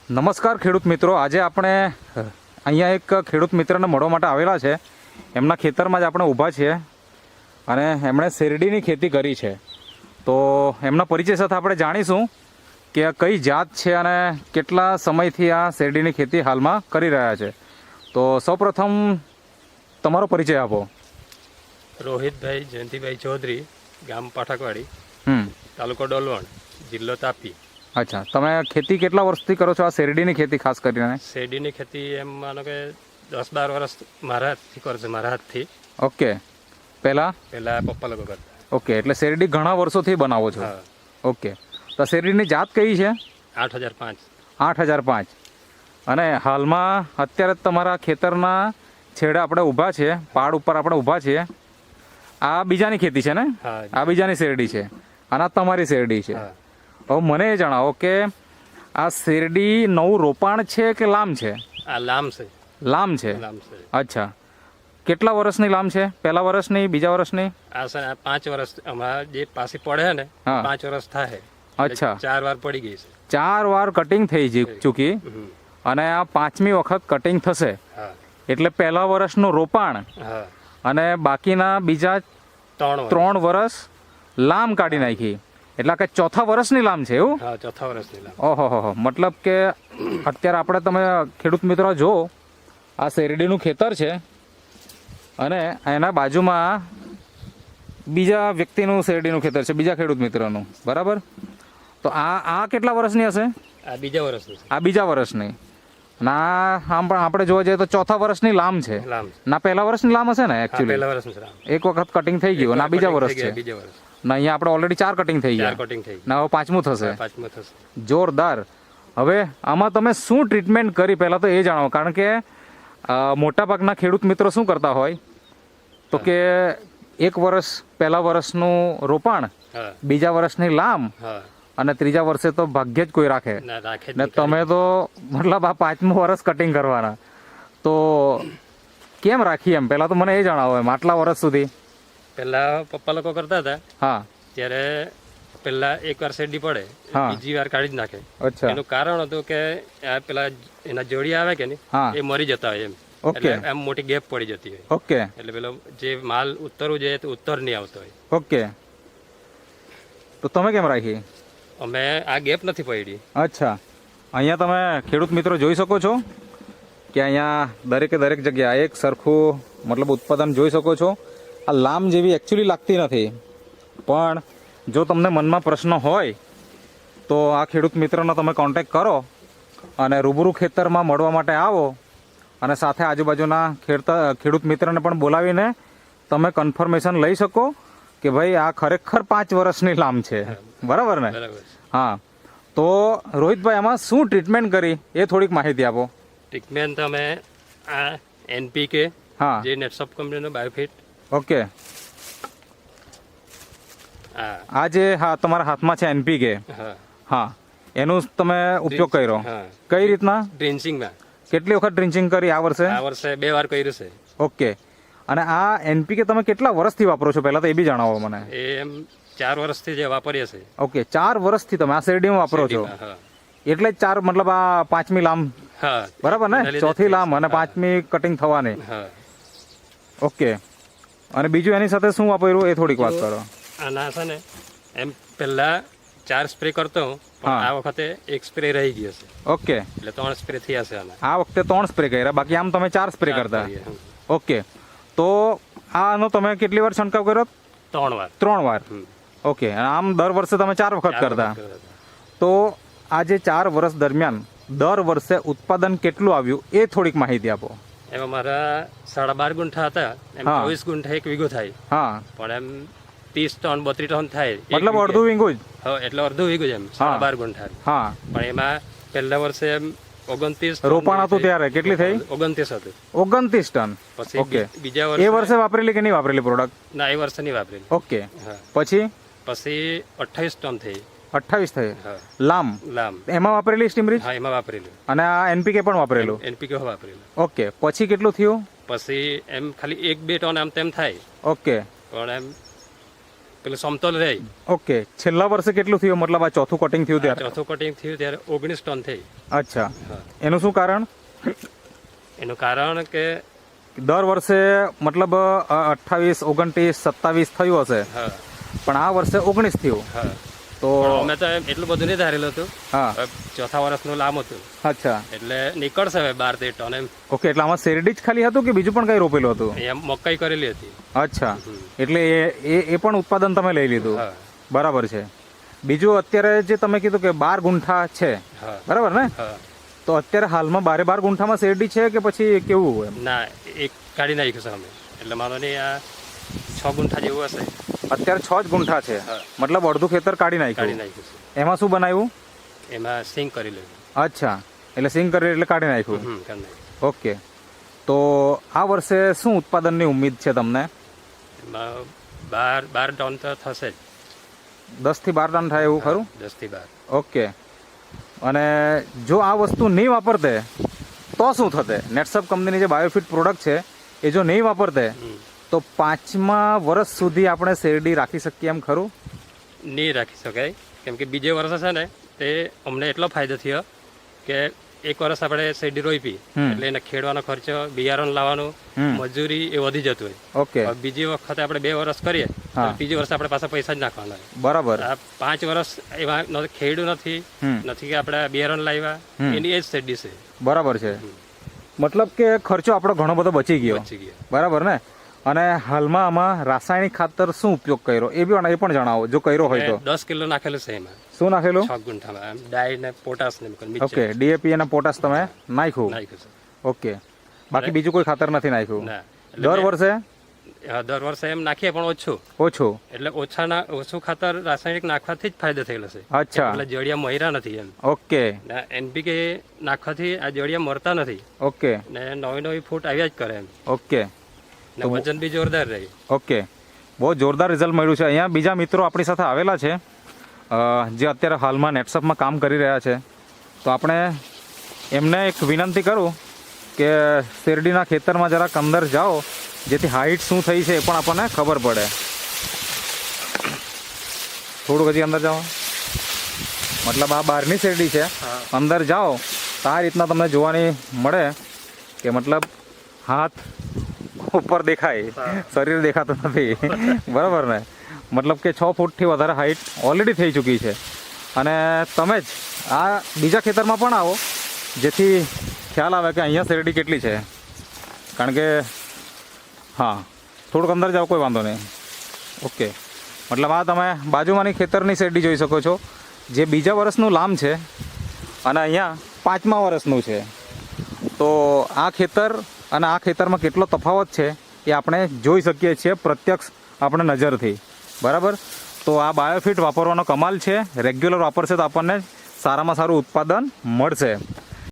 નમસ્કાર ખેડૂત મિત્રો, આજે આપણે અહીંયા એક ખેડૂત મિત્રને મળવા માટે આવેલા છે. એમના ખેતરમાં જ આપણે ઊભા છીએ અને એમણે શેરડીની ખેતી કરી છે. તો એમના પરિચય સાથે આપણે જાણીશું કે કઈ જાત છે અને કેટલા સમયથી આ શેરડીની ખેતી હાલમાં કરી રહ્યા છે. તો સૌપ્રથમ તમારો પરિચય આપો. રોહિતભાઈ જયંતિભાઈ ચૌધરી, ગામ પાઠકવાડી, તાલુકો ડોલવણ, જિલ્લો તાપી. અચ્છા, તમે ખેતી કેટલા વર્ષથી કરો છો આ શેરડીની ખેતી ખાસ કરીને? શેરડીની ખેતી એમ માનો કે 10-12 વર્ષ મારા હાથથી કરે છે, મારા હાથથી. ઓકે, પહેલા પપ્પા લોકો કરતા. ઓકે, એટલે શેરડી ઘણા વર્ષોથી બનાવો છો? હા. ઓકે, તો શેરડીની જાત કઈ છે? 8005. 8005. અને હાલમાં અત્યારે તમારા ખેતરના છેડે આપણે ઊભા છીએ, પાડ ઉપર આપણે ઊભા છીએ. આ બીજાની ખેતી છે ને? હા. આ બીજાની શેરડી છે અને આ તમારી શેરડી છે. હા. હવે મને એ જણાવો કે આ શેરડી નવું રોપાણ છે કે લામ છે? આ લામ છે. લામ છે. લામ છે. અચ્છા, કેટલા વર્ષની લામ છે? પહેલા વર્ષની, બીજા વર્ષની? આ છે 5 વર્ષ હમણાં જે પાછી પડે ને, હા. 5 વર્ષ થાય. અચ્છા, 4 વાર પડી ગઈ છે. 4 વાર કટિંગ થઈ ચૂકી હમ. અને આ 5મી વખત કટિંગ થશે. હા. એટલે પહેલા વર્ષનું રોપાણ હા. અને બાકીના બીજા 3 વર્ષ લામ કાઢી નાખી. એટલે કે ચોથા વર્ષની લામ છે એવું? હા, ચોથા વર્ષની લામ. ઓહો, મતલબ કે અત્યારે આપણે તમે ખેડૂત મિત્રો જો આ શેરડીનું ખેતર છે અને એના બાજુમાં બીજા વ્યક્તિનું શેરડીનું ખેતર છે, બીજા ખેડૂત મિત્રનું, બરાબર? તો આ કેટલા વર્ષની હશે? આ બીજા વર્ષની છે. આ બીજા વર્ષની. ના, આમ પણ આપણે જોવા જઈએ તો ચોથા વર્ષની લામ છે. લામ છે. ના, પહેલા વર્ષની લામ હશે ને? હા, એકચ્યુઅલી પહેલા વર્ષની છે લામ. એક વખત કટિંગ થઈ ગયું અને આ બીજા વર્ષ છે. બીજા વર્ષ. ના, અહીંયા આપણે ઓલરેડી 4 કટિંગ થઈ 4 ગયા. કટિંગ થઈ. ના, હવે 5મું થશે. 5મું થશે. જોરદાર. હવે આમાં તમે શું ટ્રીટમેન્ટ કરી પહેલાં તો એ જણાવો, કારણ કે મોટાભાગના ખેડૂત મિત્રો શું કરતા હોય તો કે એક વર્ષ પહેલા વર્ષનું રોપાણ, હા. બીજા વર્ષની લામ હા. અને ત્રીજા વર્ષે તો ભાગ્યે જ કોઈ રાખે. ના, રાખે જ ને નહીં. તમે તો મતલબ આ 5મું વર્ષ કટિંગ કરવાના. તો કેમ રાખી એમ પહેલાં તો મને એ જણાવો એમ આટલા વર્ષ સુધી? પહેલા પપ્પા લોકો કરતા હતા હા. ત્યારે પહેલા એક વાર શેરડી પડે, હા. બીજી વાર કાઢી જ નાખે. અચ્છા. એનું કારણ હતું કે આ પેલા એના જોડી આવે કે નહીં, હા. એ મરી જતા હોય એમ. ઓકે. એટલે એમ મોટી ગેપ પડી જતી હોય. ઓકે. એટલે પેલો જે માલ ઉત્તરવું જોઈએ તો ઉત્તર નહીં આવતો હોય. ઓકે, તો તમે કેમ રાખી? અમે આ ગેપ નથી પડી. અચ્છા, અહીંયા તમે ખેડૂત મિત્રો જોઈ શકો છો કે અહીંયા દરેકે દરેક જગ્યા એક સરખું મતલબ ઉત્પાદન જોઈ શકો છો. આ લામ જેવી એકચ્યુઅલી લાગતી નથી, પણ જો તમને મનમાં પ્રશ્ન હોય તો આ ખેડૂત મિત્રનો તમે કોન્ટેક કરો અને રૂબરૂ ખેતરમાં મળવા માટે આવો અને સાથે આજુબાજુના ખેડૂત મિત્રને પણ બોલાવીને તમે કન્ફર્મેશન લઈ શકો કે ભાઈ આ ખરેખર 5 વર્ષની લામ છે, બરાબર ને? બરાબર. હા. તો રોહિતભાઈ આમાં શું ટ્રીટમેન્ટ કરી એ થોડીક માહિતી આપો. ટ્રીટમેન્ટ અમે આ NPK, હા. જે નેટસોપ કંપનીનો બાયોફિટ. ઓકે. હા. આ જે તમારા હાથમાં છે NPK, હા. હા, એનું તમે ઉપયોગ કર્યો. હા. કઈ રીતના? ડ્રિન્ચિંગમાં. કેટલી વખત ડ્રિન્ચિંગ કરી આ વર્ષે? આ વર્ષે 2 વાર કર્યું છે. ઓકે. અને આ NPK તમે કેટલા વર્ષથી વાપરો છો પહેલા તો એ બી જણાવો મને. એ એમ 4 વર્ષથી જે વાપરીએ છે. ઓકે, 4 વર્ષથી તમે આ શેરડીમાં વાપરો છો, હા. એટલે જ 4 મતલબ આ 5મી લામ, હા. બરાબર ને? ચોથી લામ અને 5મી કટિંગ થવાની. હા. ઓકે. અને બીજું એની સાથે શું વાપર્યું એ થોડીક વાત કરો. આના છે ને એમ પહેલા 4 સ્પ્રે કરતો હું, પણ હા. આ વખતે 1 સ્પ્રે રહી ગયો છે. ઓકે. એટલે 3 સ્પ્રે થયા છે આના. આ વખતે 3 સ્પ્રે કર્યા, બાકી આમ તમે 4 સ્પ્રે કરતા. કરીએ, હમ. ઓકે. તો આનો તમે કેટલી વાર છંટકાવ કર્યો? 3 વાર. 3 વાર. હમ. ઓકે. અને આમ દર વર્ષે તમે 4 વખત 4 કરતા. વખત કરતા. તો આ જે 4 વર્ષ દરમિયાન દર વર્ષે ઉત્પાદન કેટલું આવ્યું એ થોડીક માહિતી આપો. એમાં મારા 12.5 ગુંઠા હતા, એમ હા. 24 ગુંઠા 1 વીઘો થાય, હા, પણ એમ 30 ટન 32 ટન થાય. એક મતલબ વીઘે. અડધું વીંગું જ. હા, એટલે અડધું વીઘું જ એમ. હા. 12 ગુંઠા. હા. પણ એમાં પહેલા વર્ષે એમ 29 ટન રોપાણ હતું ત્યારે કેટલી થઈ? 29 હતું. 29 ટન. પછી ઓકે. બીજા એ વર્ષે વર્ષે વાપરેલી કે નહીં વાપરેલી પ્રોડક્ટ? ના, એ વર્ષે નહીં વાપરેલી. ઓકે. હા. પછી પછી 28 ટન થઈ. 28 થઈ. હા. લામ લામ. એમાં વાપરેલી સ્ટીમરીચ હા, એમાં વાપરેલું. અને આ NPK પણ વાપરેલું. NPK વાપરેલું. ઓકે. પછી કેટલું થયું? પછી એમ ખાલી 1-2 ટન આમ તેમ થાય, ઓકે. પણ એમ પેલું સમતોલ રહે. ઓકે, છેલ્લા વર્ષે કેટલું થયું, મતલબ આ ચોથું કટિંગ થયું ત્યારે? ચોથું કટિંગ થયું ત્યારે 19 ટન થઈ. અચ્છા, હા. એનું શું કારણ? એનું કારણ કે દર વર્ષે મતલબ 28, 29, 27 થયું હશે, હા પણ આ વર્ષે 19 થયું. હા તો પણ અમે તો એટલું બધું નહીં ધારેલું હતું. હા, હવે ચોથા વર્ષનું લાંબ હતું અચ્છા, એટલે નીકળશે હવે 12-13 ટન એમ. ઓકે. એટલે આમાં શેરડી જ ખાલી હતું કે બીજું પણ કઈ રોપેલું હતું? અહીંયા મકાઈ કરેલી હતી. અચ્છા, એટલે એ પણ ઉત્પાદન તમે લઈ લીધું. હા બરાબર છે. બીજું અત્યારે જે તમે કીધું કે 12 ગુંઠા છે, હા બરાબર ને? હા. તો અત્યારે હાલમાં 12 ગુંઠામાં શેરડી છે કે પછી કેવું એમ? ના, એક કાઢી નાખ્યું છે અમે. એટલે માનો નહીં આ 6 ગુંઠા જેવું હશે. અત્યારે 6 જ ગુંઠા છે, હા. મતલબ અડધું ખેતર કાઢી કાઢી નાખ્યું. નાખ્યું છે. એમાં શું બનાવ્યું? એમાં સિંગ કરી લેવું. અચ્છા, એટલે સિંગ કરી એટલે કાઢી નાખ્યું. કરી નાખ્યું. ઓકે, તો આ વર્ષે શું ઉત્પાદનની ઉમ્મીદ છે તમને? એમાં 12 ટન તો થશે જ. 10 થી 12 ટન થાય એવું ખરું? 10 થી 12. ઓકે. અને જો આ વસ્તુ નહીં વાપરતે તો શું થતે? નેટસપ કંપનીની જે બાયોફિટ પ્રોડક્ટ છે એ જો નહીં વાપરતે તો 5મા વર્ષ સુધી આપણે શેરડી રાખી શકીએ એમ ખરું? નહીં રાખી શકાય, કેમ કે બીજે વર્ષે છે ને તે અમને એટલો ફાયદો થયો કે એક વર્ષ આપણે શેરડી રોપી એટલે એને ખેડવાનો ખર્ચો, બિયારણ લાવવાનું, મજૂરી એ વધી જતું હોય. ઓકે, હવે બીજી વખતે આપણે 2 વર્ષ કરીએ તો ત્રીજી વર્ષે આપણે પાછા પૈસા જ નાખવાના હોય. બરાબર. આ 5 વર્ષ એમાં ખેડ્યું નથી કે આપણે બિયારણ લાવ્યા, એની એ જ શેરડી છે. બરાબર છે. મતલબ કે ખર્ચો આપણો ઘણો બધો બચી ગયો. બચી ગયા. બરાબર ને? અને હાલમાં આમાં રાસાયણિક ખાતર શું ઉપયોગ કર્યો એ પણ જણાવો, જો કર્યો હોય તો. 10 કિલો નાખેલું છે એમાં. શું નાખેલું? 6 ગુંઠામાં આમ ડાઈ ને પોટાશ ને મિક્સર ઓકે, ડીએપી અને પોટાશ તમે નાખ્યું. નાખ્યું છે. ઓકે, બાકી બીજું કોઈ ખાતર નથી નાખ્યું? ના, દર વર્ષે? દર વર્ષે એમ નાખીએ પણ ઓછું. ઓછું. એટલે ઓછું ખાતર રાસાયણિક નાખવાથી જ ફાયદો થયેલો છે. અચ્છા, એટલે જળિયા મર્યા નથી એમ. ઓકે. એનપીકે નાખવાથી આ જળિયા મરતા નથી ઓકે, ને નવી ફૂટ આવ્યા જ કરે એમ. ઓકે, ને વજન બી જોરદાર રહે. ઓકે. બહુ જોરદાર રિઝલ્ટ મળ્યું છે. અહીંયા બીજા મિત્રો આપણી સાથે આવેલા છે જે અત્યારે હાલમાં નેટસપમાં કામ કરી રહ્યા છે. તો આપણે એમને એક વિનંતી કરું કે શેરડીના ખેતરમાં જરાક અંદર જાઓ, જેથી હાઈટ શું થઈ છે એ પણ આપણને ખબર પડે. થોડુંક હજી અંદર જાઓ, મતલબ આ બહારની શેરડી છે, અંદર જાઓ તો આ રીતના તમને જોવાની મળે કે મતલબ હાથ ઉપર દેખાય, શરીર દેખાતું નથી. બરાબર ને? મતલબ કે 6 ફૂટથી વધારે હાઈટ ઓલરેડી થઈ ચૂકી છે. અને તમે જ આ બીજા ખેતરમાં પણ આવો, જેથી ખ્યાલ આવે કે અહીંયા શેરડી કેટલી છે. કારણ કે હા, થોડુંક અંદર જાઓ, કોઈ વાંધો નહીં. ઓકે, મતલબ આ તમે બાજુમાંની ખેતરની શેરડી જોઈ શકો છો, જે બીજા વર્ષનું લામ છે અને અહીંયા 5મા વર્ષનું છે. તો આ ખેતર અને આ ખેતરમાં કેટલો તફાવત છે એ આપણે જોઈ શકીએ છીએ પ્રત્યક્ષ આપણે નજરથી. બરાબર? તો આ બાયોફિટ વાપરવાનો કમાલ છે. રેગ્યુલર વાપરશે તો આપણને સારામાં સારું ઉત્પાદન મળશે.